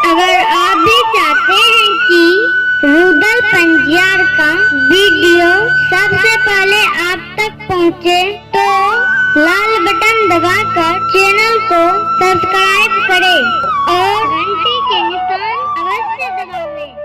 अगर आप भी चाहते हैं कि रूदल पंजियार का वीडियो सबसे पहले आप तक पहुंचे, तो लाल बटन दबाकर चैनल को सब्सक्राइब करें और घंटी के निशान अवश्य दबावें।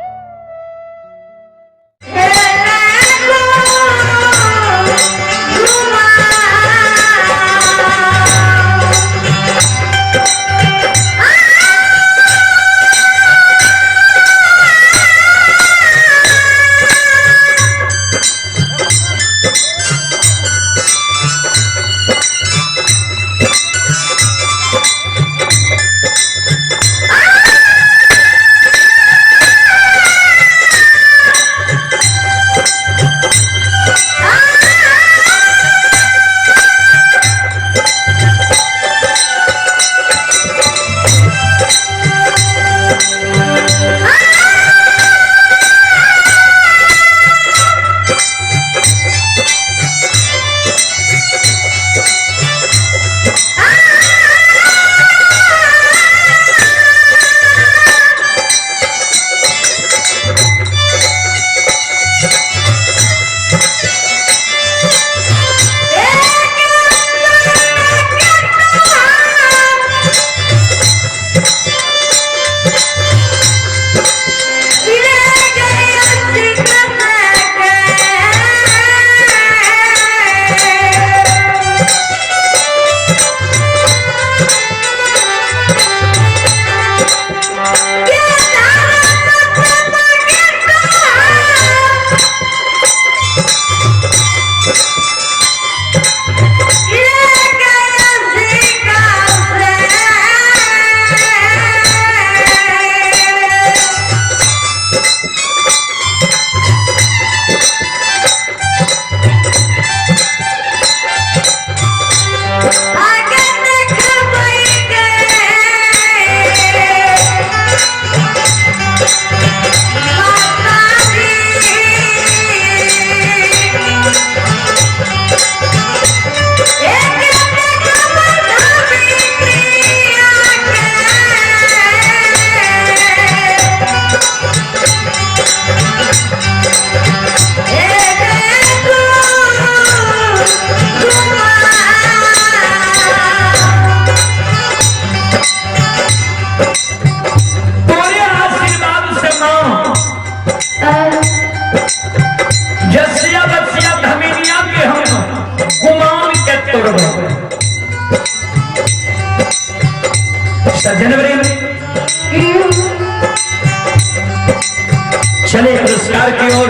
चले पुरस्कार की ओर।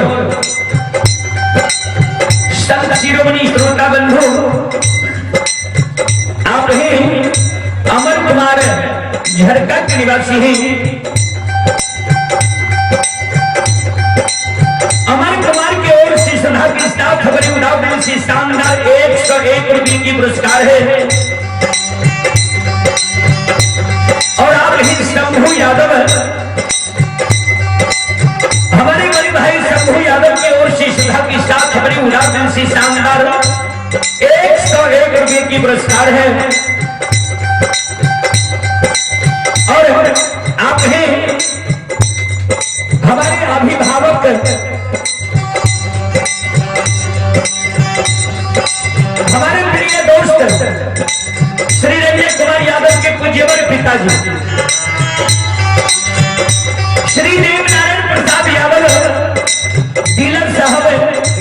संत शिरोमणि श्रोता बंधु, आप हैं अमर कुमार झरका के निवासी हैं। अमर कुमार की ओर से सभा की स्टाफ खबरें उड़ाव से शानदार 101 रुपये की पुरस्कार है। और आप हैं शंभू यादव, हमारे बड़े भाई शंभू यादव की ओर से सभा की स्टाफ खबरें उड़ाव से शानदार 101 रुपये की पुरस्कार है। और आप हैं हमारे अभिभावक, हमारे प्रिय दोस्त श्री रंजन कुमार यादव के पूज्यवर पिताजी श्री देवनारायण प्रसाद यादव डीलर साहब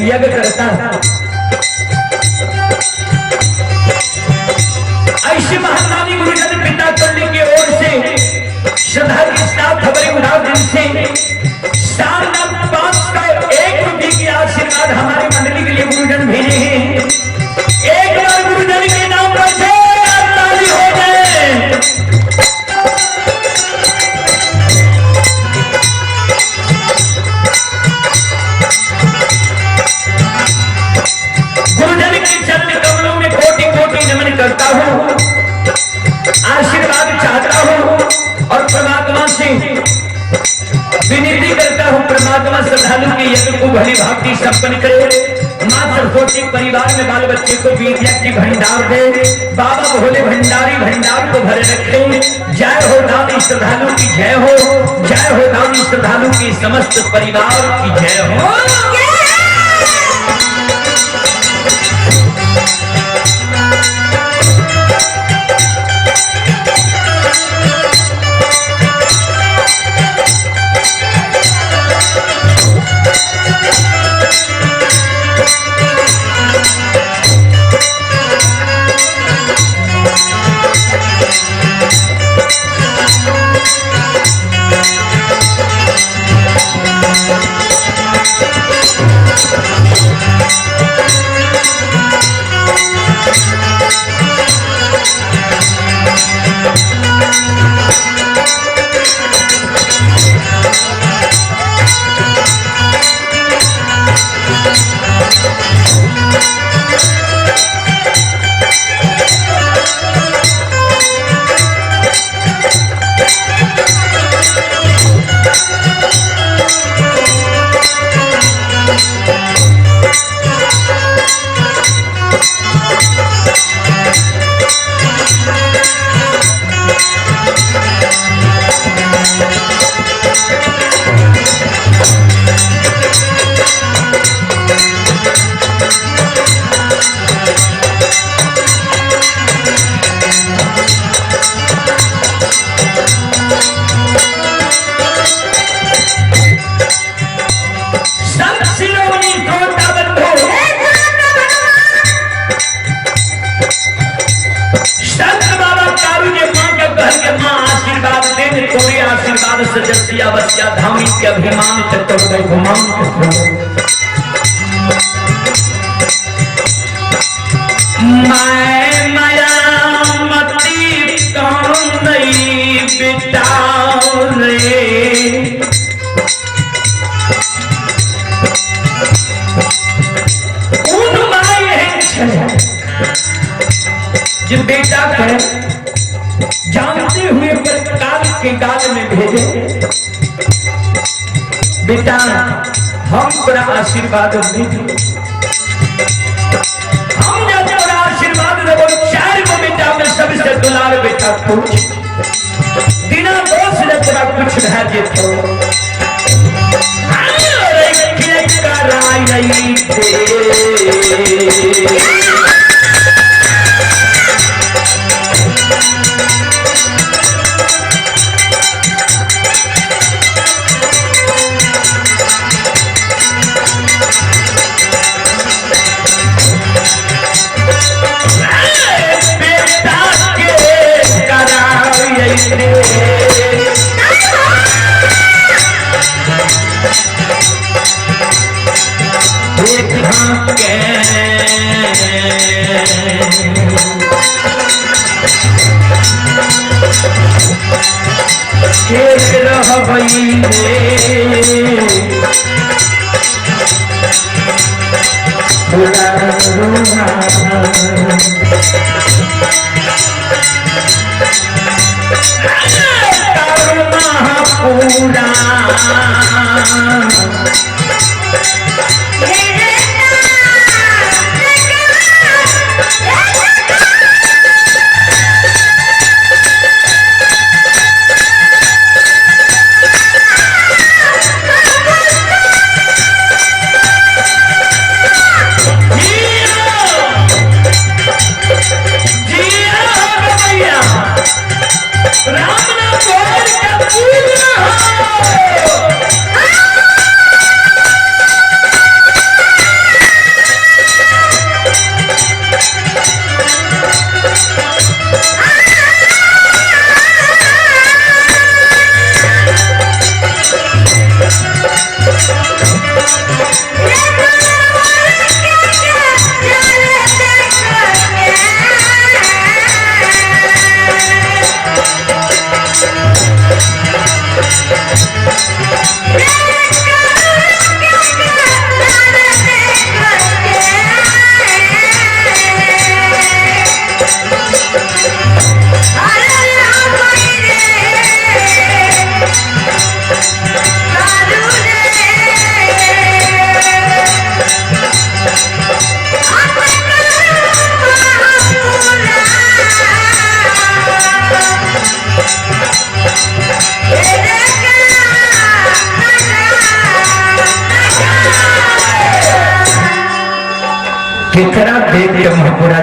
यज्ञ करता है। ऐसे महात्मा गुरुजन पिता करने की ओर से श्रद्धा की स्टाफ खबरें उड़ाव दिन से शानदार 501 रुपये की आशीर्वाद हमारी मंडली के लिए गुरुजन भेजे हैं। एक बार गुरुजन के नाम पर ताली हो जाए। गुरुजन के चरण कमलों में कोटि कोटि नमन करता हूँ, आशीर्वाद चाहता हूँ और परमात्मा से विनती करता हूँ, परमात्मा श्रद्धालु के यज्ञ को भली भांति संपन्न करे। माँ सरस्वती परिवार में बाल बच्चे को विद्या की भंडार दे। बाबा भोले भंडारी भंडार को भरे रखे। जय हो दादी श्रद्धालु की जय हो। श्रद्धालु के समस्त परिवार की जय हो। सजसिया बसिया धामी के अभिमान चतुर्दय घुमान मैं माया मती कौन नहीं बिताओ रे उन माए जिन बेटा को जानते हुए काल के गाल में भेजे बेटा हम बड़ा आशीर्वाद हम जब बड़ा आशीर्वाद देवो चार गो बेटा में सबसे दुलार बेटा पूछ बिना दोष ने तेरा कुछ रह जेतो कराई नहीं थे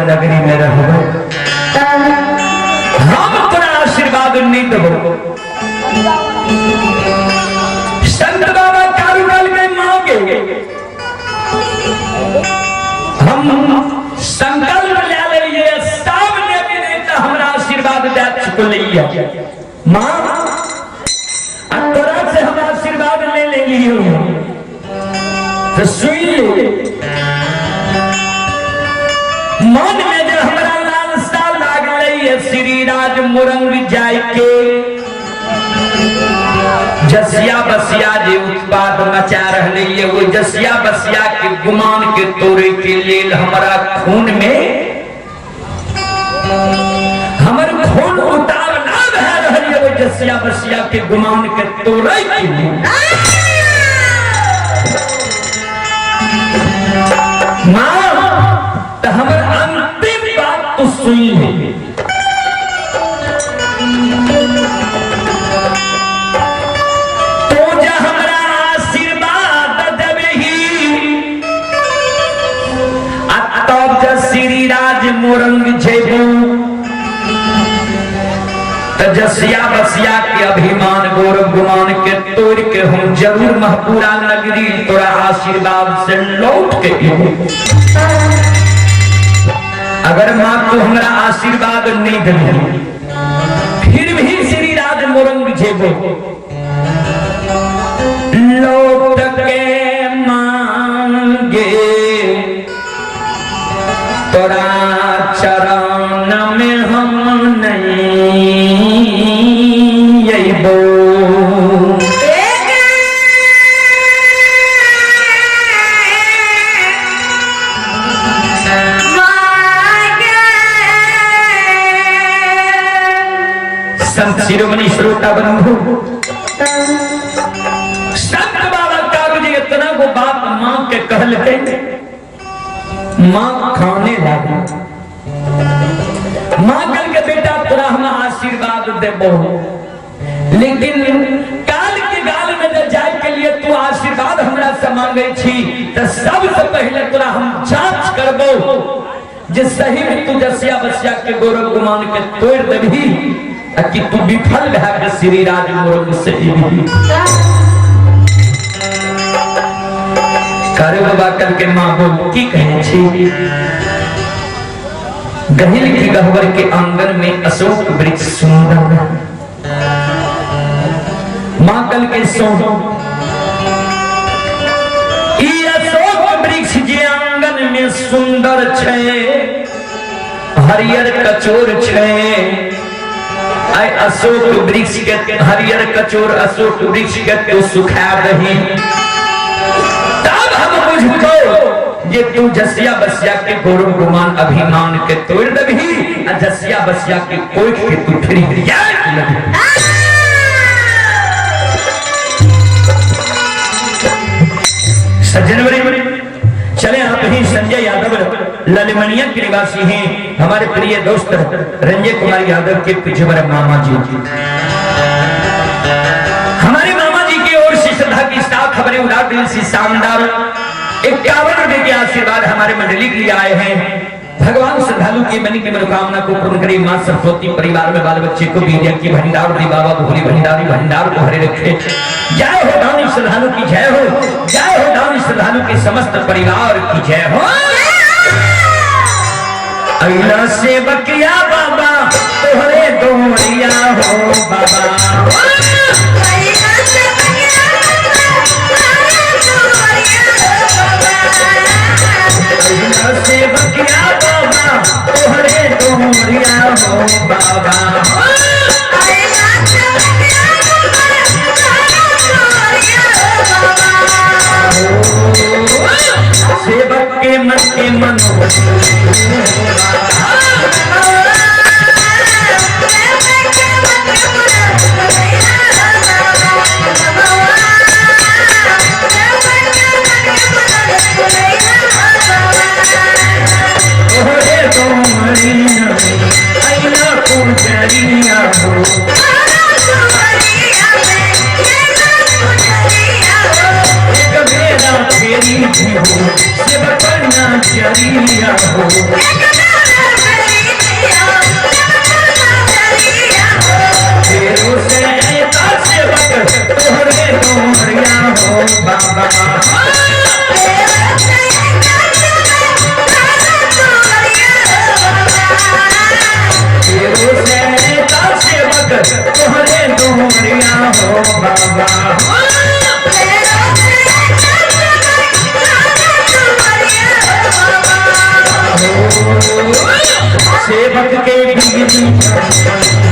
नगरी में रहो हम तोरा आशीर्वाद नहीं देबो। संत बाबा कारुकाल में मांगे हम संकल्प ले लिए सामने भी नहीं तो हमारा आशीर्वाद दे चुकलिए माँ तोरा से हम आशीर्वाद ले लिए तो सुन ले मन में जो हमारा लालसा लाग रही है श्री राज मुरंग जाय के जसिया बसिया जे उत्पाद मचा रहे है वो जसिया बसिया के गुमान के तोड़े के लिए हमारा खून में हमारे खून उतार ना बह रही है वो जसिया बसिया के गुमान के तोड़े के लिए मां तो हमारे अंतिम बात तो सुन ले श्री राज मोरंग जेबू जसिया बसिया के अभिमान गौरव गुमान के तोड़ के हम जरूर महपूरा नगरी तोरा आशीर्वाद से लौट के अगर मां तो हमारा आशीर्वाद नहीं देगी फिर भी श्री राज मोरंग जेबू लौट के मांगे तोरा चरण में हम नहीं अइबो संत शिरोमणि श्रोता बंधु संत बाबा कागजी इतना को बात मां के कहलते मां खाने लगी मां कल के बेटा तोरा हम आशीर्वाद देबो लेकिन काल के गाल में जब जाए के लिए तू आशीर्वाद हमरा से मांगे छी तो सबसे पहले तोरा हम जांच करबो जे सही में तू जसिया बसिया के गौरव गुमान के तोड़ देबी कि तू विफल भए के श्री राज मोरंग से करे बाबा करके मां बोल की कहे छी गहिल की गहवर के आंगन में अशोक वृक्ष सुंदर मां कल के सोनो ई अशोक वृक्ष जे आंगन में सुंदर छे हरियर कचोर छे आई अशोक वृक्ष के हरियर कचोर अशोक वृक्ष के तो सुखा दही बुझको ये तू जसिया बसिया के गौरव गुमान अभिमान के तोड़ दबी जसिया बसिया के कोई के तू फिर जनवरी चले आप ही संजय यादव ललमनिया के निवासी हैं हमारे प्रिय दोस्त रंजय कुमार यादव के पीछे बड़े मामा जी हमारे मामा जी की ओर से श्रद्धा की साथ खबरें उड़ा दिल से शानदार 51 रुपए के आशीर्वाद हमारे मंडली के लिए आए हैं भगवान श्रद्धालु की बनी की मनोकामना को पूर्ण करे मां सरस्वती परिवार में बाल बच्चे को विद्या की भंडार दी बाबा भोली भंडारी भंडार को हरे रखे जय हो दानी श्रद्धालु की जय हो जय हो दानी श्रद्धालु के समस्त परिवार की जय हो अल्लाह से बकिया बाबा तोहरे दोरिया हो बाबा से बकिया बाबा तोहरे दोरिया हो बाबा सेवक के मन के मनो हो सेवक के बिगड़ी